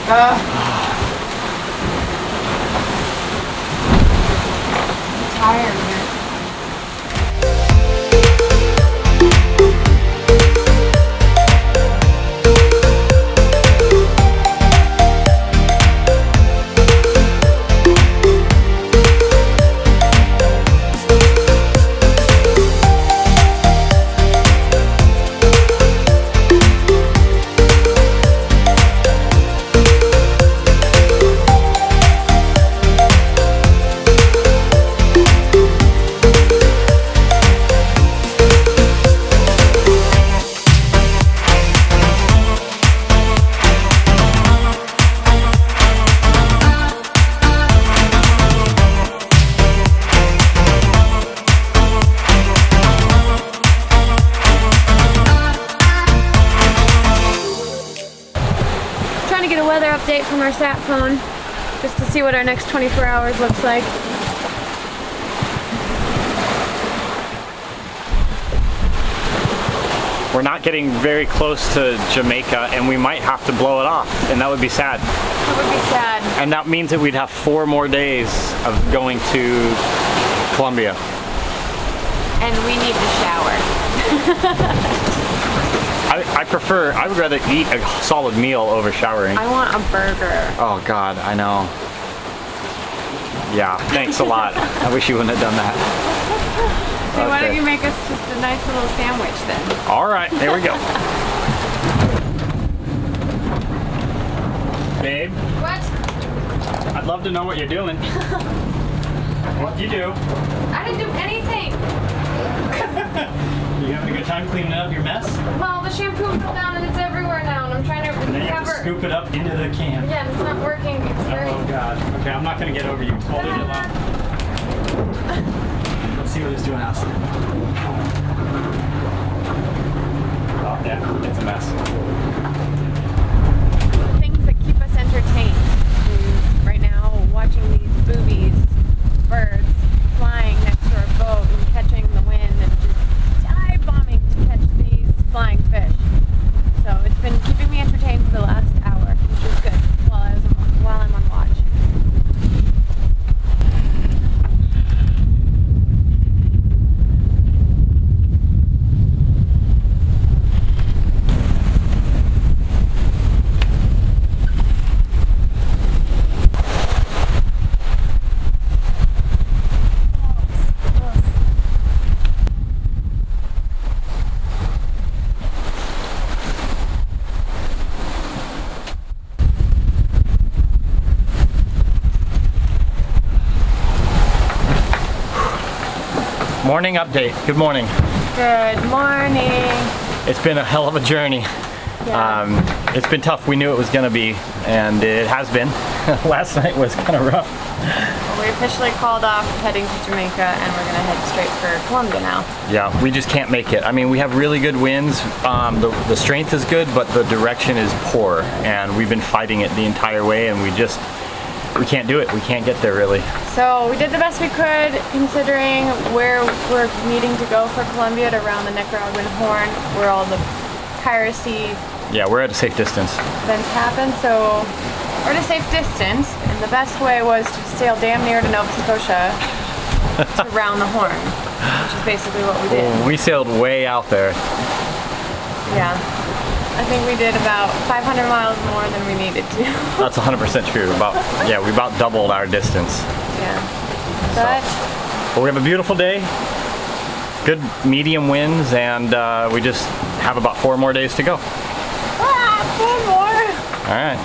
I'm tired, man. Get a weather update from our sat phone just to see what our next 24 hours looks like. We're not getting very close to Jamaica and we might have to blow it off, and that would be sad. That would be sad. And that means that we'd have 4 more days of going to Colombia. And we need to shower. I would rather eat a solid meal over showering. I want a burger. Oh God, I know. Yeah, thanks a lot. I wish you wouldn't have done that. So okay. Why don't you make us just a nice little sandwich then? All right, here we go. Babe? What? I'd love to know what you're doing. What'd you do? I didn't do anything. You having a good time cleaning up your mess? Well, the shampoo fell down and it's everywhere now, and I'm trying to and then you have to scoop it up into the can. Yeah, and it's not working. It's very... Oh God. Okay, I'm not gonna get over you. Hold it alone. Let's see what he's doing outside. Oh yeah, it's a mess. Things that keep us entertained is right now watching these boobies, birds, flying next to our boat and catching the wind and just dive bombing to catch these flying fish. So it's been keeping me entertained for the last hour, which is good while I'm on watch. Morning update. Good morning. Good morning. It's been a hell of a journey. Yeah. It's been tough. We knew it was going to be, and it has been. Last night was kind of rough. Well, we officially called off heading to Jamaica, and we're going to head straight for Colombia now. Yeah, we just can't make it. I mean, we have really good winds. The strength is good, but the direction is poor, and we've been fighting it the entire way, and we can't do it. We can't get there really. So we did the best we could considering where we're needing to go for Colombia, to around the Nicaraguan Horn, where all the piracy we're at a safe distance. Events happen, so we're at a safe distance, and the best way was to sail damn near to Nova Scotia to round the Horn, which is basically what we did. We sailed way out there. Yeah. I think we did about 500 miles more than we needed to. That's 100% true. We about doubled our distance. Yeah. But we have a beautiful day, good medium winds, and we just have about 4 more days to go. 4 more! All right.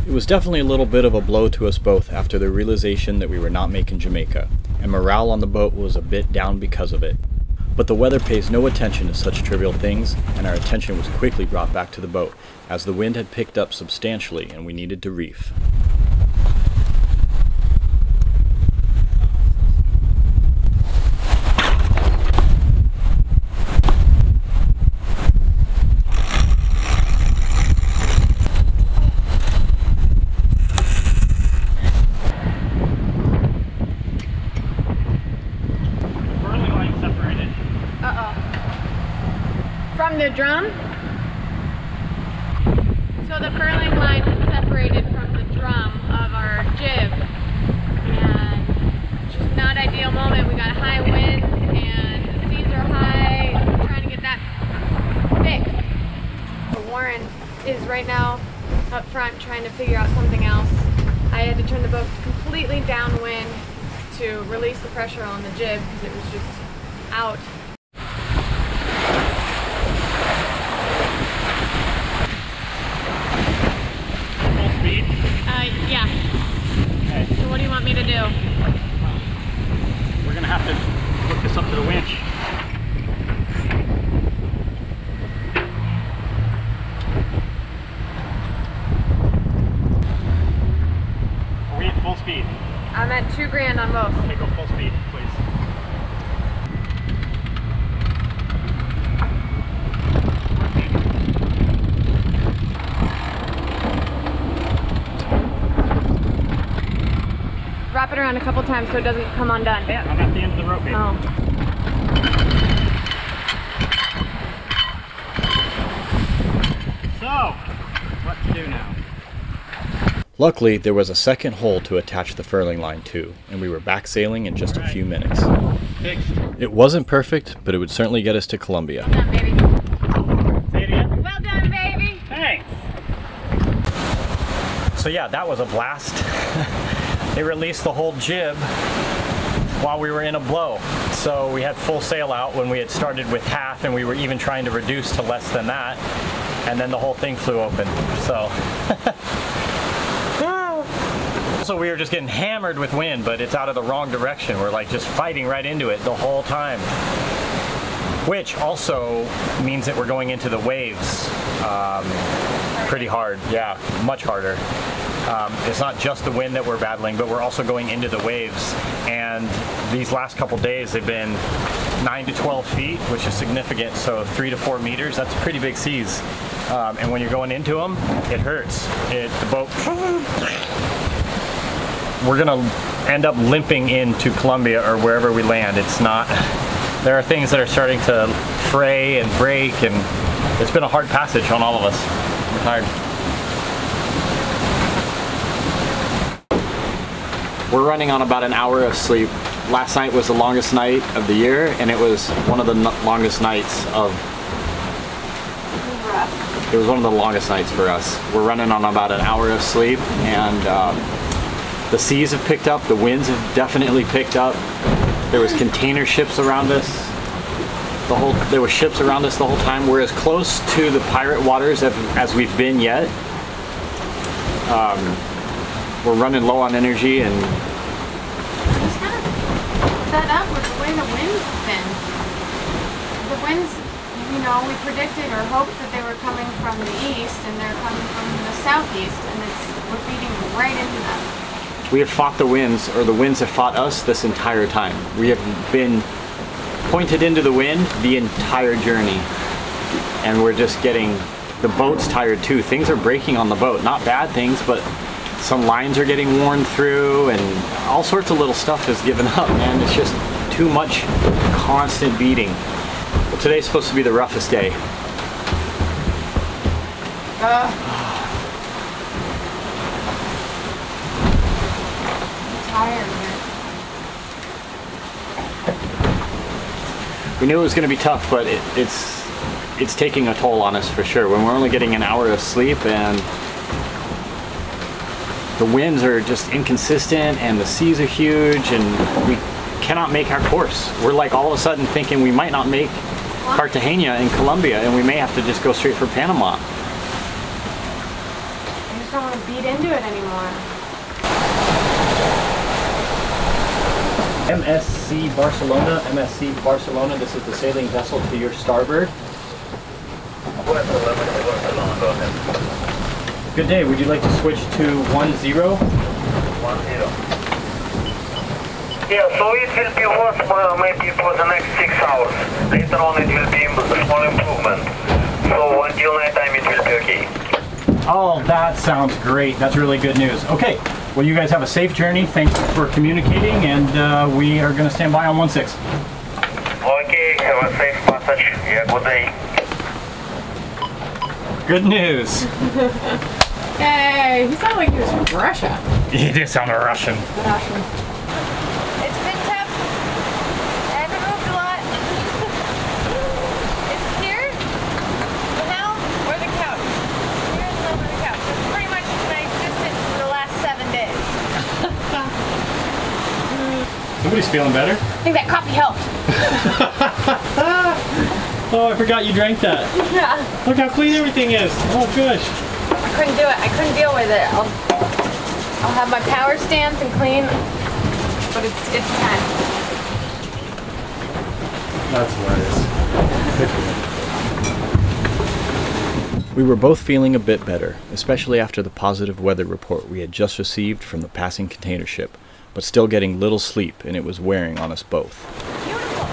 It was definitely a little bit of a blow to us both after the realization that we were not making Jamaica, and morale on the boat was a bit down because of it. But the weather pays no attention to such trivial things, and our attention was quickly brought back to the boat, as the wind had picked up substantially and we needed to reef. From the drum? So So the furling line had separated from the drum of our jib, and just not ideal moment. We got high winds and the seas are high. We're trying to get that fixed. So Warren is right now up front trying to figure out something else. I had to turn the boat completely downwind to release the pressure on the jib because it was just out. Full speed? Yeah. Okay. So what do you want me to do? We're gonna have to hook this up to the winch. Are we at full speed? I'm at $2,000 on both. Okay, go full speed, please. Wrap it around a couple times so it doesn't come undone. Yeah, I'm at the end of the rope, baby. Oh. So, what to do now? Luckily, there was a second hole to attach the furling line to, and we were back sailing in just a few minutes. Fixed. It wasn't perfect, but it would certainly get us to Colombia. Well done, baby. Say it again. Well done, baby. Thanks. So yeah, that was a blast. They released the whole jib while we were in a blow. So we had full sail out when we had started with half, and we were even trying to reduce to less than that. And then the whole thing flew open. So. So we were just getting hammered with wind, but it's out of the wrong direction. We're like just fighting right into it the whole time. Which also means that we're going into the waves pretty hard. Yeah, much harder. It's not just the wind that we're battling, but we're also going into the waves. And these last couple days, they've been 9 to 12 feet, which is significant. So 3 to 4 meters, that's pretty big seas. And when you're going into them, it hurts. The boat, we're gonna end up limping into Colombia or wherever we land. It's not, there are things that are starting to fray and break, and it's been a hard passage on all of us. We're tired. We're running on about an hour of sleep. Last night was the longest night of the year, and it was one of the longest nights of... It was one of the longest nights for us. We're running on about an hour of sleep, and the seas have picked up, the winds have definitely picked up. There was container ships around us. There were ships around us the whole time. We're as close to the pirate waters as we've been yet. We're running low on energy, and It's kind of set up with the way the winds have been. The winds, you know, we predicted or hoped that they were coming from the east, and they're coming from the southeast, and we're feeding right into them. we have fought the winds, or the winds have fought us this entire time. We have been pointed into the wind the entire journey, and we're just getting, the boat's tired too. Things are breaking on the boat, not bad things, but some lines are getting worn through, and all sorts of little stuff has given up, man. It's just too much constant beating. Well, today's supposed to be the roughest day. Tired. We knew it was going to be tough, but it's taking a toll on us for sure. When we're only getting an hour of sleep and the winds are just inconsistent and the seas are huge and we cannot make our course. We're like all of a sudden thinking we might not make Cartagena in Colombia and we may have to just go straight for Panama. I just don't want to beat into it anymore. MSC Barcelona, this is the sailing vessel to your starboard. Good day, would you like to switch to 10? 10. Yeah, so it will be worse maybe for the next 6 hours. Later on it will be a small improvement. So until night time it will be okay. Oh, that sounds great. That's really good news. Okay, well you guys have a safe journey. Thanks for communicating, and we are going to stand by on 16. Okay, have a safe passage. Yeah, good day. Good news. Hey, he sounded like he was from Russia. He did sound Russian. Russian. It's been tough. I haven't moved a lot. It's here, the helm, or the couch. Here is the helm or the couch. It's pretty much my existence for the last 7 days. Somebody's feeling better. I think that coffee helped. Oh, I forgot you drank that. Yeah. Look how clean everything is. Oh gosh. I couldn't do it. I couldn't deal with it. I'll have my power stance and clean, but it's time. That's hilarious. We were both feeling a bit better, especially after the positive weather report we had just received from the passing container ship, but still getting little sleep, and it was wearing on us both. Beautiful.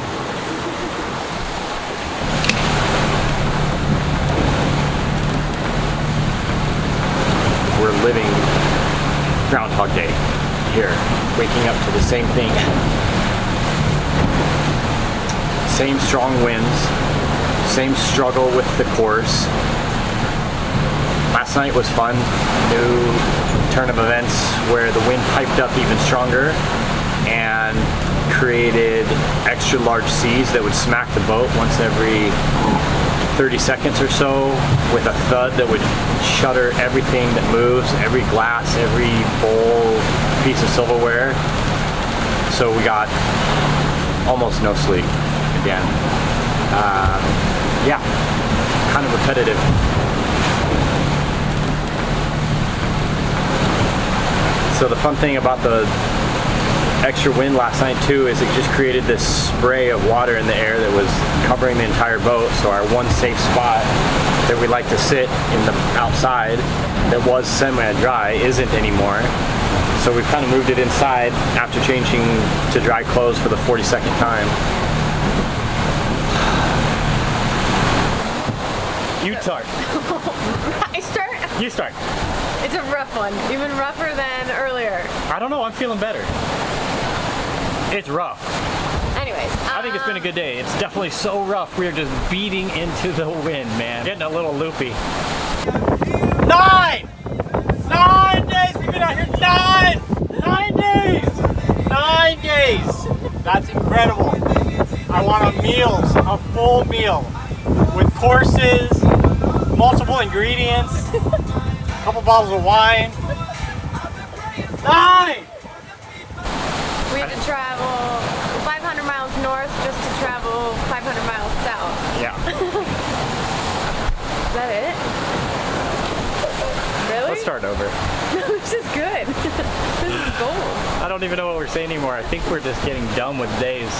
We're living Groundhog Day here, waking up to the same thing. Same strong winds, same struggle with the course. Last night was fun. New turn of events where the wind piped up even stronger and created extra large seas that would smack the boat once every 30 seconds or so with a thud that would shatter everything that moves, every glass, every bowl, piece of silverware. So we got almost no sleep again. Yeah, kind of repetitive. So the fun thing about the extra wind last night too is it just created this spray of water in the air that was covering the entire boat. So our one safe spot that we like to sit in the outside that was semi-dry isn't anymore. So we've kind of moved it inside after changing to dry clothes for the 42nd time. You start. I start? You start. It's a rough one, even rougher than earlier. I don't know, I'm feeling better. It's rough. Anyways. I think it's been a good day. It's definitely so rough. We're just beating into the wind, man. Getting a little loopy. 9! 9 days we've been out here. 9 days! 9 days! That's incredible. I want a full meal with courses, multiple ingredients, a couple bottles of wine. 9! We had to travel 500 miles north just to travel 500 miles south. Yeah. Is that it? Really? Let's start over. No, this is good. This is gold. I don't even know what we're saying anymore. I think we're just getting done with days.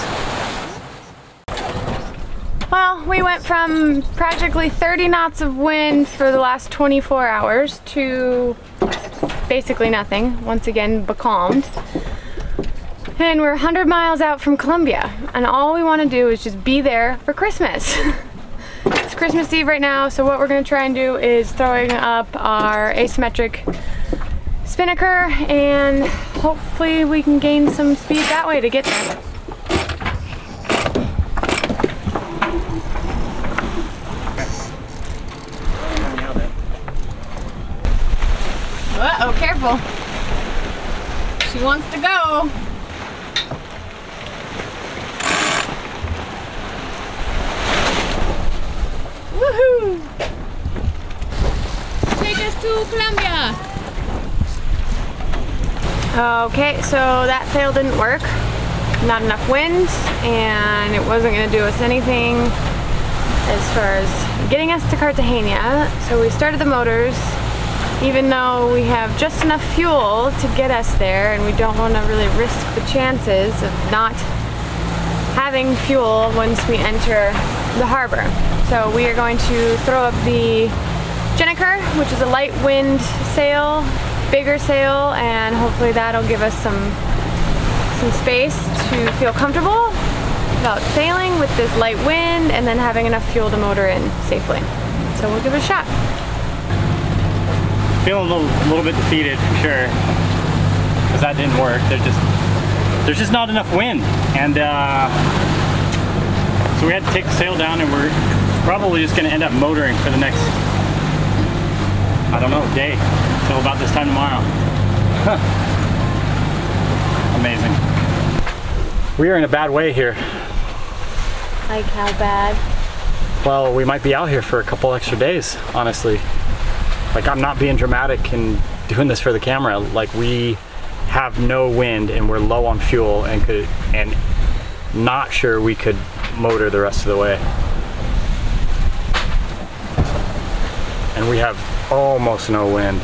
Well, we went from practically 30 knots of wind for the last 24 hours to basically nothing. Once again, becalmed. And we're 100 miles out from Colombia, and all we want to do is just be there for Christmas. It's Christmas Eve right now, so what we're going to try and do is throwing up our asymmetric spinnaker, and hopefully we can gain some speed that way to get there. Uh-oh, careful. She wants to go. Woohoo! Take us to Colombia! Okay, so that sail didn't work. Not enough wind, and it wasn't going to do us anything as far as getting us to Cartagena. So we started the motors, even though we have just enough fuel to get us there, and we don't want to really risk the chances of not having fuel once we enter the harbor. So we are going to throw up the Jenniker, which is a light wind sail, bigger sail, and hopefully that'll give us some space to feel comfortable about sailing with this light wind and then having enough fuel to motor in safely. So we'll give it a shot. Feeling a little bit defeated for sure, because that didn't work. There's just not enough wind, and so we had to take the sail down, and we're probably just going to end up motoring for the next I don't know, day. So about this time tomorrow. Amazing. We are in a bad way here. Like how bad? Well, we might be out here for a couple extra days, honestly. Like, I'm not being dramatic and doing this for the camera. Like, we have no wind and we're low on fuel and not sure we could motor the rest of the way. And we have almost no wind.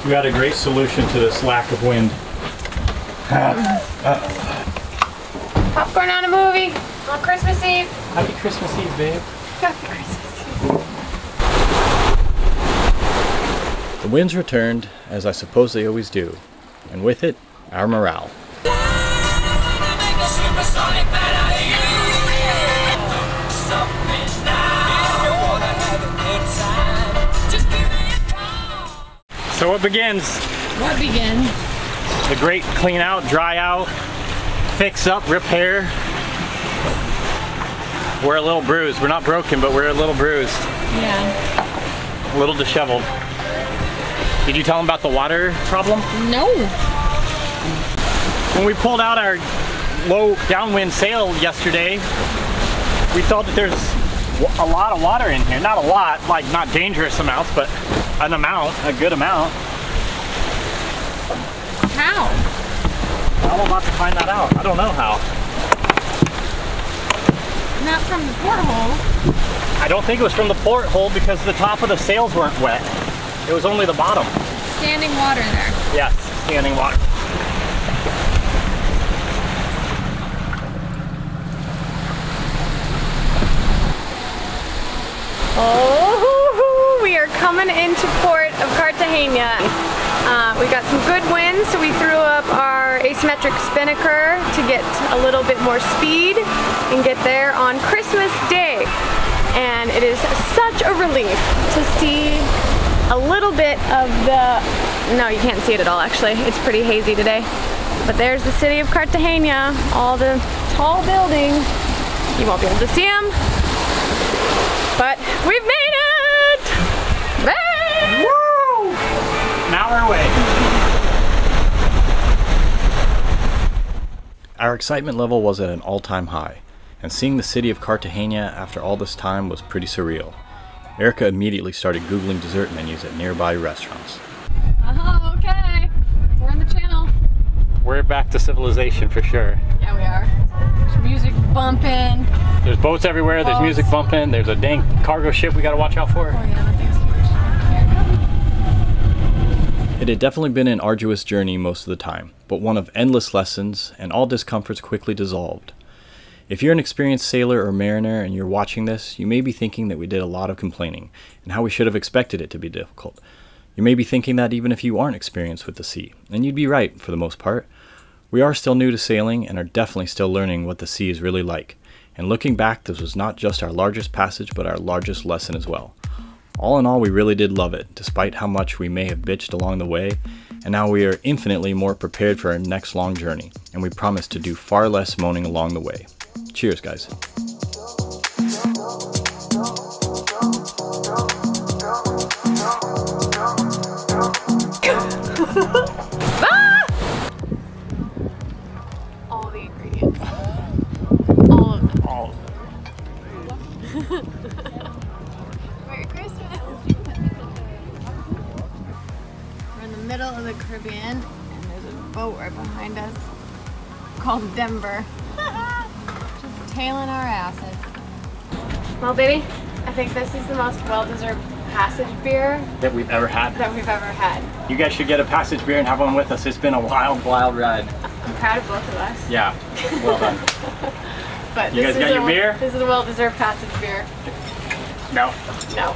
We got a great solution to this lack of wind. Popcorn on a movie on Christmas Eve. Happy Christmas Eve, babe. Happy Christmas Eve. The winds returned, as I suppose they always do, and with it, our morale. So what begins? What begins? The great clean out, dry out, fix up, repair. We're a little bruised. We're not broken, but we're a little bruised. Yeah. A little disheveled. Did you tell them about the water problem? No. When we pulled out our low downwind sail yesterday, we felt that there's a lot of water in here. Not a lot, like not dangerous amounts, but an amount, a good amount. How? I'm about to find that out. I don't know how. Not from the porthole. I don't think it was from the porthole because the top of the sails weren't wet. It was only the bottom. Standing water there. Yes, standing water. Oh, we are coming into port of Cartagena. We got some good winds, so we threw up our asymmetric spinnaker to get a little bit more speed and get there on Christmas Day. And it is such a relief to see a little bit of the, no, you can't see it at all actually, it's pretty hazy today. But there's the city of Cartagena, all the tall buildings. You won't be able to see them, but we've made it! Hey! Woo! Now we're away. Our excitement level was at an all-time high, and seeing the city of Cartagena after all this time was pretty surreal. Erica immediately started Googling dessert menus at nearby restaurants. Oh, okay. We're on the channel. We're back to civilization for sure. Yeah, we are. There's music bumping. There's boats everywhere, there's music bumping, there's a dang cargo ship we gotta watch out for. Oh yeah, that thing's huge. It had definitely been an arduous journey most of the time, but one of endless lessons, and all discomforts quickly dissolved. If you're an experienced sailor or mariner and you're watching this, you may be thinking that we did a lot of complaining, and how we should have expected it to be difficult. You may be thinking that even if you aren't experienced with the sea, and you'd be right for the most part. We are still new to sailing and are definitely still learning what the sea is really like. And looking back, this was not just our largest passage, but our largest lesson as well. All in all, we really did love it, despite how much we may have bitched along the way, and now we are infinitely more prepared for our next long journey, and we promise to do far less moaning along the way. Cheers, guys. All the ingredients. All of them. All. Merry Christmas. We're in the middle of the Caribbean, and there's a boat right behind us called Denver. Just tailing our asses. Well, baby, I think this is the most well-deserved passage beer That we've ever had. that we've ever had. You guys should get a passage beer and have one with us. It's been a wild, wild ride. I'm proud of both of us. Yeah, well done. But You this guys is got your beer? This is a well-deserved passage beer. No. No.